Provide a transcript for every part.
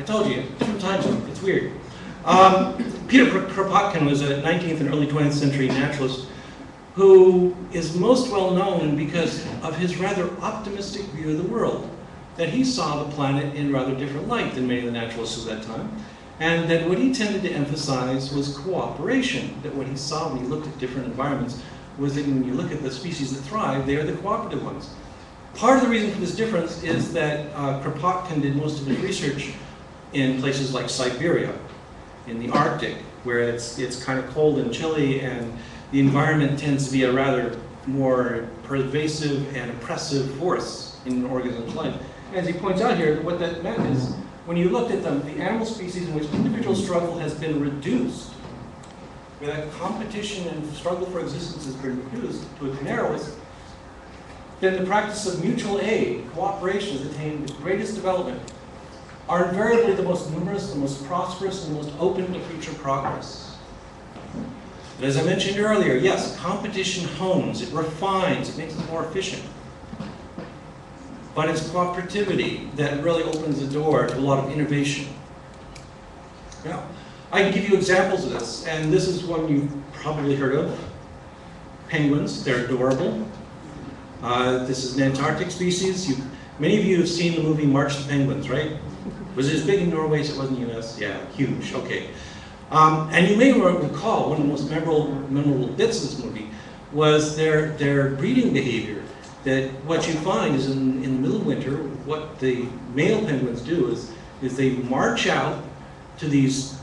I told you, different time zone, it's weird. Peter Kropotkin was a 19th and early 20th century naturalist who is most well known because of his rather optimistic view of the world, that he saw the planet in rather different light than many of the naturalists of that time, and that what he tended to emphasize was cooperation, that what he saw when he looked at different environments was that when you look at the species that thrive, they are the cooperative ones. Part of the reason for this difference is that Kropotkin did most of his research in places like Siberia, in the Arctic, where it's kind of cold and chilly, and the environment tends to be a rather more pervasive and oppressive force in an organism's life. As he points out here, what that meant is, when you looked at them, the animal species in which individual struggle has been reduced, where that competition and struggle for existence has been reduced to its narrowest, then the practice of mutual aid, cooperation, has attained the greatest development, are invariably the most numerous, the most prosperous, and the most open to future progress. But as I mentioned earlier, yes, competition hones, it refines, it makes it more efficient. But it's cooperativity that really opens the door to a lot of innovation. Now, I can give you examples of this, and this is one you've probably heard of. Penguins, they're adorable. This is an Antarctic species. Many of you have seen the movie March the Penguins, right? Was it as big in Norway as it was in the US? Yeah, huge, okay. And you may recall one of the most memorable bits of this movie was their breeding behavior. That what you find is in the middle of winter, what the male penguins do is they march out to these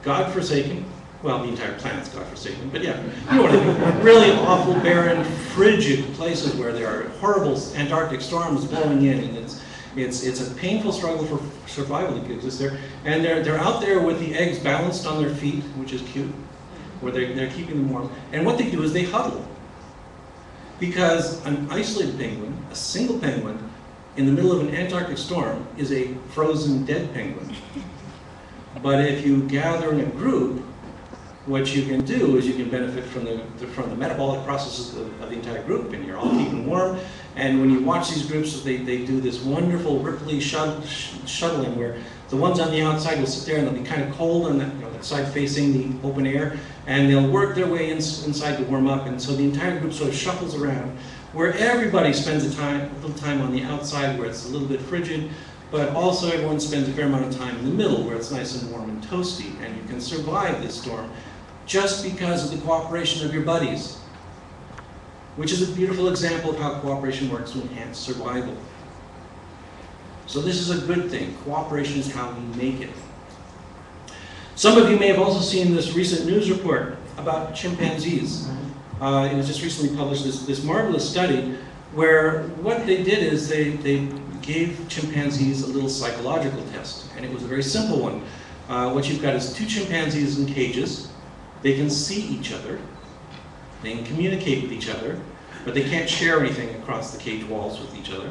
godforsaken, well, the entire planet's godforsaken, but yeah, you know what I mean, really awful, barren, frigid places where there are horrible Antarctic storms blowing in, and it's a painful struggle for survival that exists there. And they're out there with the eggs balanced on their feet, which is cute, where they're keeping them warm. And what they do is they huddle. Because an isolated penguin, a single penguin, in the middle of an Antarctic storm is a frozen dead penguin. But if you gather in a group, what you can do is you can benefit from the metabolic processes of the entire group, and you're all keeping warm. And when you watch these groups, they do this wonderful ripply shuttling where the ones on the outside will sit there and they'll be kind of cold on that, that side facing the open air, and they'll work their way inside to warm up. And so the entire group sort of shuffles around, where everybody spends a little time on the outside where it's a little bit frigid, but also everyone spends a fair amount of time in the middle where it's nice and warm and toasty, and you can survive this storm just because of the cooperation of your buddies, which is a beautiful example of how cooperation works to enhance survival. So this is a good thing. Cooperation is how we make it. Some of you may have also seen this recent news report about chimpanzees. It was just recently published, this marvelous study where what they did is they gave chimpanzees a little psychological test, and it was a very simple one. What you've got is two chimpanzees in cages. They can see each other, they can communicate with each other, but they can't share anything across the cage walls with each other.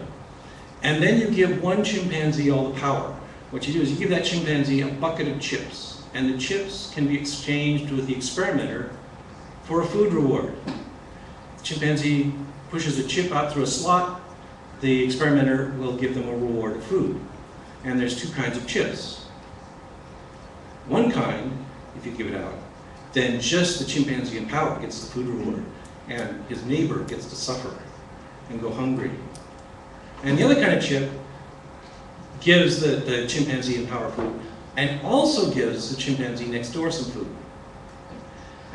And then you give one chimpanzee all the power. What you do is you give that chimpanzee a bucket of chips, and the chips can be exchanged with the experimenter for a food reward. The chimpanzee pushes a chip out through a slot, the experimenter will give them a reward of food. And there's two kinds of chips. One kind, if you give it out, then just the chimpanzee in power gets the food reward, and his neighbor gets to suffer and go hungry. And the other kind of chip gives the chimpanzee in power food, and also gives the chimpanzee next door some food.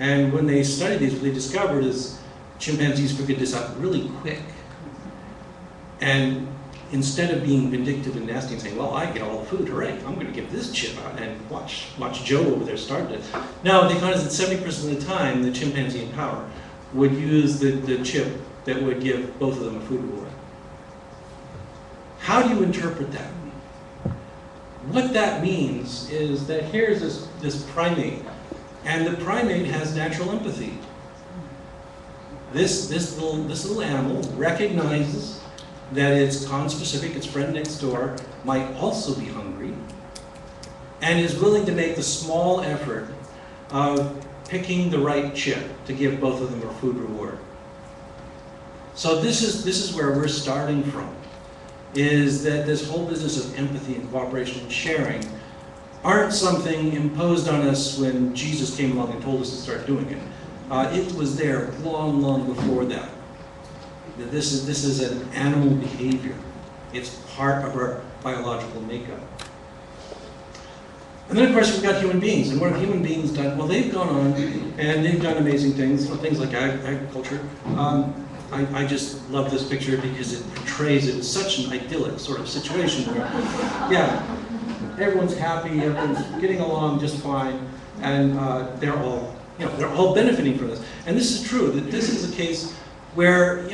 And when they studied these, what they discovered is chimpanzees figured this out really quick. And instead of being vindictive and nasty and saying, well, I get all the food, hooray, I'm going to give this chip out, and watch Joe over there start it. No, they found that 70% of the time, the chimpanzee in power would use the chip that would give both of them a food reward. How do you interpret that? What that means is that here's this primate, and the primate has natural empathy. This little animal recognizes that its conspecific, its friend next door, might also be hungry, and is willing to make the small effort of picking the right chip to give both of them a food reward. So this is where we're starting from. is that this whole business of empathy and cooperation and sharing aren't something imposed on us when Jesus came along and told us to start doing it. It was there long, long before that. This is an animal behavior. It's part of our biological makeup. And then, of course, we've got human beings. And what have human beings done? Well, they've gone on and they've done amazing things, things like agriculture. I just love this picture because it portrays it as such an idyllic sort of situation where, yeah, everyone's happy, everyone's getting along just fine, and they're all benefiting from this. And this is true, that this is a case where,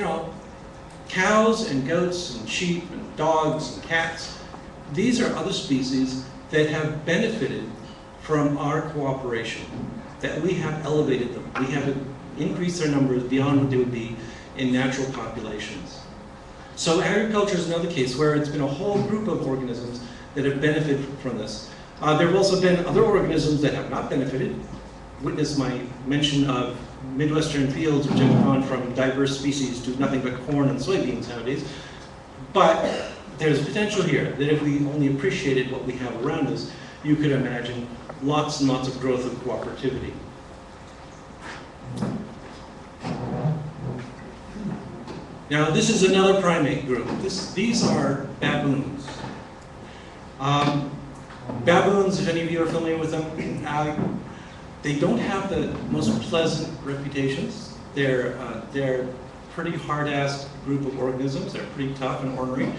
cows and goats and sheep and dogs and cats, these are other species that have benefited from our cooperation, that we have elevated them. We have increased their numbers beyond what they would be in natural populations. So agriculture is another case where it's been a whole group of organisms that have benefited from this. There have also been other organisms that have not benefited. Witness my mention of Midwestern fields, which have gone from diverse species to nothing but corn and soybeans nowadays. But there's potential here that if we only appreciated what we have around us, you could imagine lots and lots of growth of cooperativity. Now, this is another primate group. These are baboons. Baboons, if any of you are familiar with them, they don't have the most pleasant reputations. They're pretty hard-assed group of organisms. They're pretty tough and ornery.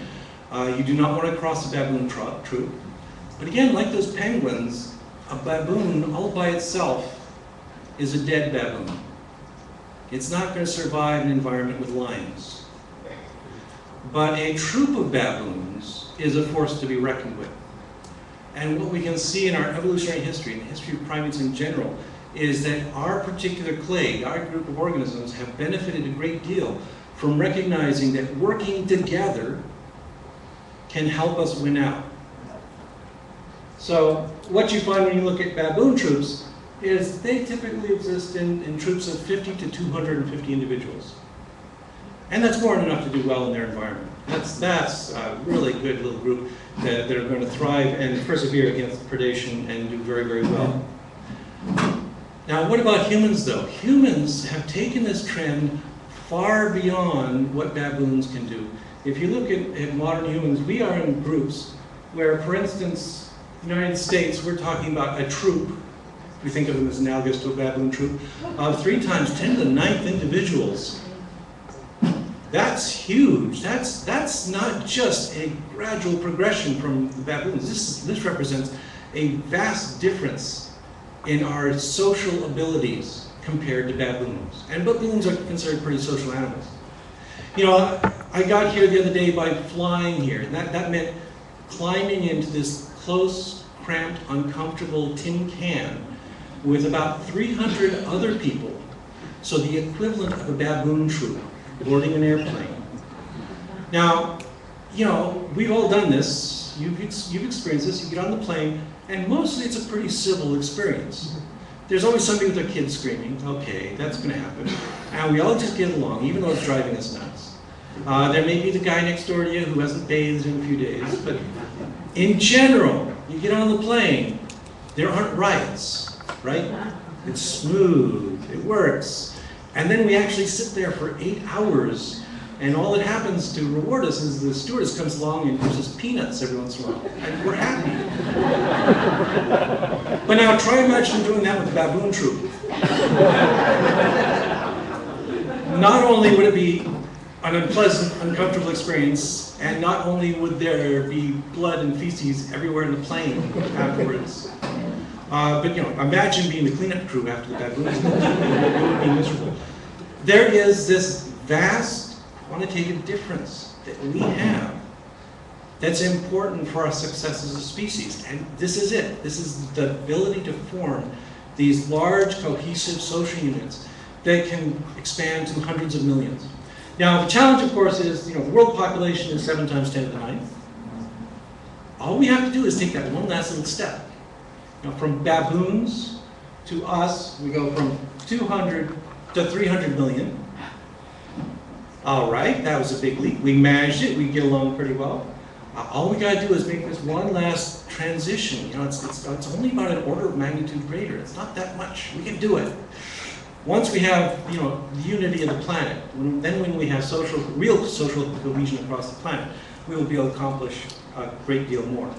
You do not want to cross a baboon troop. But again, like those penguins, a baboon all by itself is a dead baboon. It's not going to survive an environment with lions. But a troop of baboons is a force to be reckoned with. And what we can see in our evolutionary history, and the history of primates in general, is that our particular clade, our group of organisms, have benefited a great deal from recognizing that working together can help us win out. So what you find when you look at baboon troops is they typically exist in troops of 50 to 250 individuals. And that's more than enough to do well in their environment. That's a really good little group that are going to thrive and persevere against predation and do very, very well. Now, what about humans, though? Humans have taken this trend far beyond what baboons can do. If you look at modern humans, we are in groups where, for instance, in the United States, we're talking about a troop. We think of them as analogous to a baboon troop, of 3 times 10 to the 9th individuals. That's huge. That's not just a gradual progression from the baboons. This represents a vast difference in our social abilities compared to baboons. And baboons are considered pretty social animals. I got here the other day by flying here, and that meant climbing into this close, cramped, uncomfortable tin can with about 300 other people, so the equivalent of a baboon troop boarding an airplane. Now, we've all done this. You've experienced this. You get on the plane, and mostly it's a pretty civil experience. There's always somebody with their kids screaming. Okay, that's going to happen. And we all just get along, even though it's driving us nuts. There may be the guy next door to you who hasn't bathed in a few days, but in general, you get on the plane, there aren't riots, right? It's smooth, it works. And then we actually sit there for 8 hours, and all that happens to reward us is the stewardess comes along and gives us peanuts every once in a while, and we're happy. But now try imagine doing that with a baboon troop. Not only would it be an unpleasant, uncomfortable experience, and not only would there be blood and feces everywhere in the plane afterwards, but imagine being the cleanup crew after the baboons. It would be miserable. There is this vast quantitative difference that we have that's important for our success as a species. And this is it. This is the ability to form these large, cohesive social units that can expand to hundreds of millions. Now, the challenge, of course, is the world population is 7 times 10 to the 9th. All we have to do is take that one last little step. From baboons to us, we go from 200 to 300 million. All right, that was a big leap. We managed it. We get along pretty well. All we got to do is make this one last transition. You know, it's only about an order of magnitude greater. It's not that much. We can do it. Once we have, you know, the unity of the planet, then when we have real social cohesion across the planet, we will be able to accomplish a great deal more.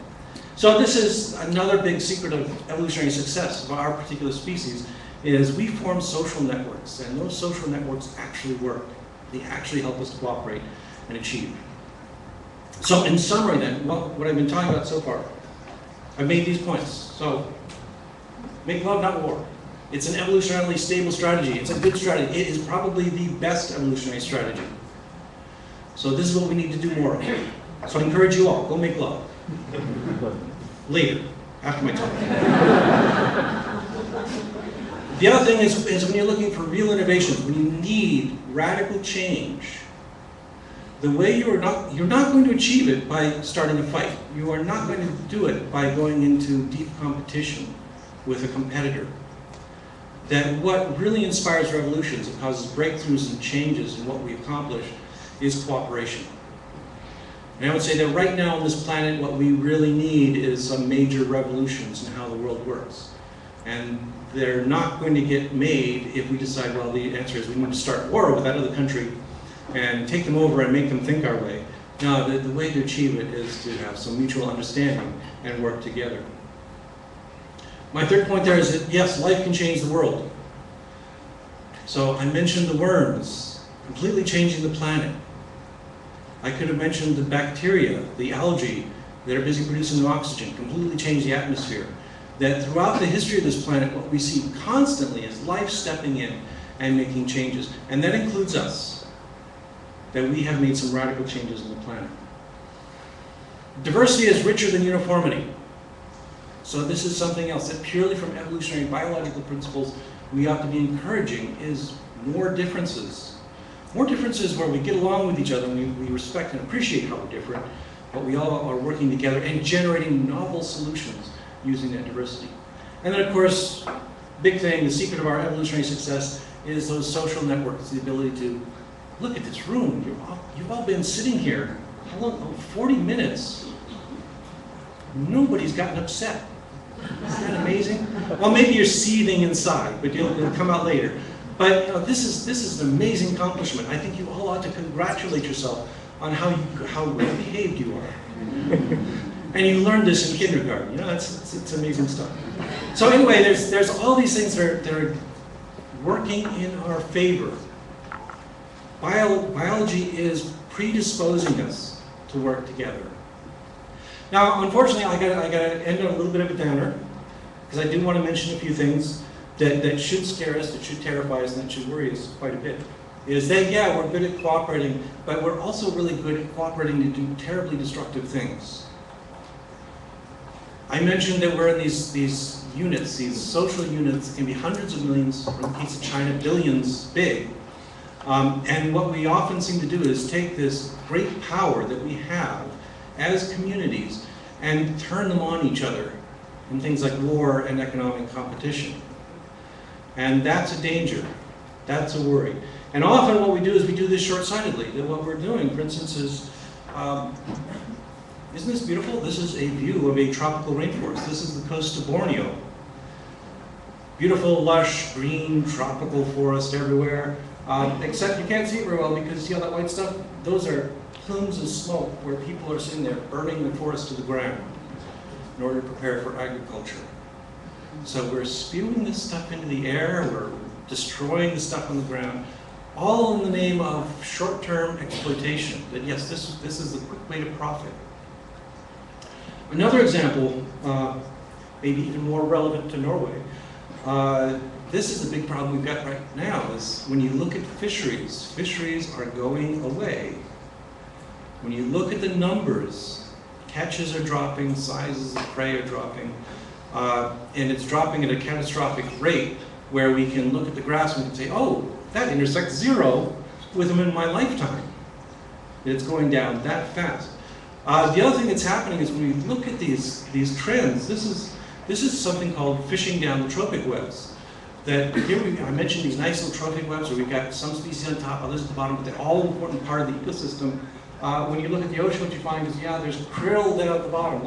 So this is another big secret of evolutionary success of our particular species, is we form social networks, and those social networks actually work. They actually help us cooperate and achieve. So in summary then, what I've been talking about so far, I've made these points. So, make love, not war. It's an evolutionarily stable strategy. It's a good strategy. It is probably the best evolutionary strategy. So this is what we need to do more of. So I encourage you all, go make love. Later, after my talk. The other thing is when you're looking for real innovations, when you need radical change, the way you're not going to achieve it by starting a fight. You are not going to do it by going into deep competition with a competitor. That what really inspires revolutions and causes breakthroughs and changes in what we accomplish is cooperation. And I would say that right now on this planet, what we really need is some major revolutions in how the world works. And they're not going to get made if we decide, well, the answer is we need to start war with that other country and take them over and make them think our way. No, the way to achieve it is to have some mutual understanding and work together. My third point there is that, yes, life can change the world. So I mentioned the worms, completely changing the planet. I could have mentioned the bacteria, the algae that are busy producing oxygen, completely change the atmosphere. That throughout the history of this planet, what we see constantly is life stepping in and making changes. And that includes us. That we have made some radical changes in the planet. Diversity is richer than uniformity. So this is something else that purely from evolutionary biological principles we ought to be encouraging, is more differences. More differences where we get along with each other and we respect and appreciate how we're different, but we all are working together and generating novel solutions using that diversity. And then of course, big thing, the secret of our evolutionary success is those social networks, the ability to look at this room. You've all been sitting here, how long? Oh, 40 minutes. Nobody's gotten upset. Isn't that amazing? Well, maybe you're seething inside, but it'll come out later. But you know, this is an amazing accomplishment. I think you all ought to congratulate yourself on how well behaved you are. And you learned this in kindergarten. You know, it's amazing stuff. So anyway, there's all these things that are working in our favor. Biology is predisposing us to work together. Now, unfortunately, I got to end on a little bit of a downer, because I do want to mention a few things that should scare us, that should terrify us, and that should worry us quite a bit. Is that, yeah, we're good at cooperating, but we're also really good at cooperating to do terribly destructive things. I mentioned that we're in these units, these social units that can be hundreds of millions, or in the case of China, billions big. And what we often seem to do is take this great power that we have as communities and turn them on each other in things like war and economic competition. And that's a danger. That's a worry. And often what we do is we do this short-sightedly. That what we're doing, for instance, is, isn't this beautiful? This is a view of a tropical rainforest. This is the coast of Borneo. Beautiful, lush, green, tropical forest everywhere. Except you can't see it very well because see all that white stuff? Those are plumes of smoke where people are sitting there burning the forest to the ground in order to prepare for agriculture. So we're spewing this stuff into the air, we're destroying the stuff on the ground, all in the name of short-term exploitation. That yes, this is the quick way to profit. Another example, maybe even more relevant to Norway, this is a big problem we've got right now, is when you look at fisheries, fisheries are going away. When you look at the numbers, catches are dropping, sizes of prey are dropping, and it's dropping at a catastrophic rate where we can look at the graphs and we can say, oh, that intersects 0 with them in my lifetime. It's going down that fast. The other thing that's happening is when we look at these trends, this is something called fishing down the trophic webs. That here I mentioned these nice little trophic webs where we've got some species on top, others at the bottom, but they're all an important part of the ecosystem When you look at the ocean, what you find is, yeah, there's krill down at the bottom.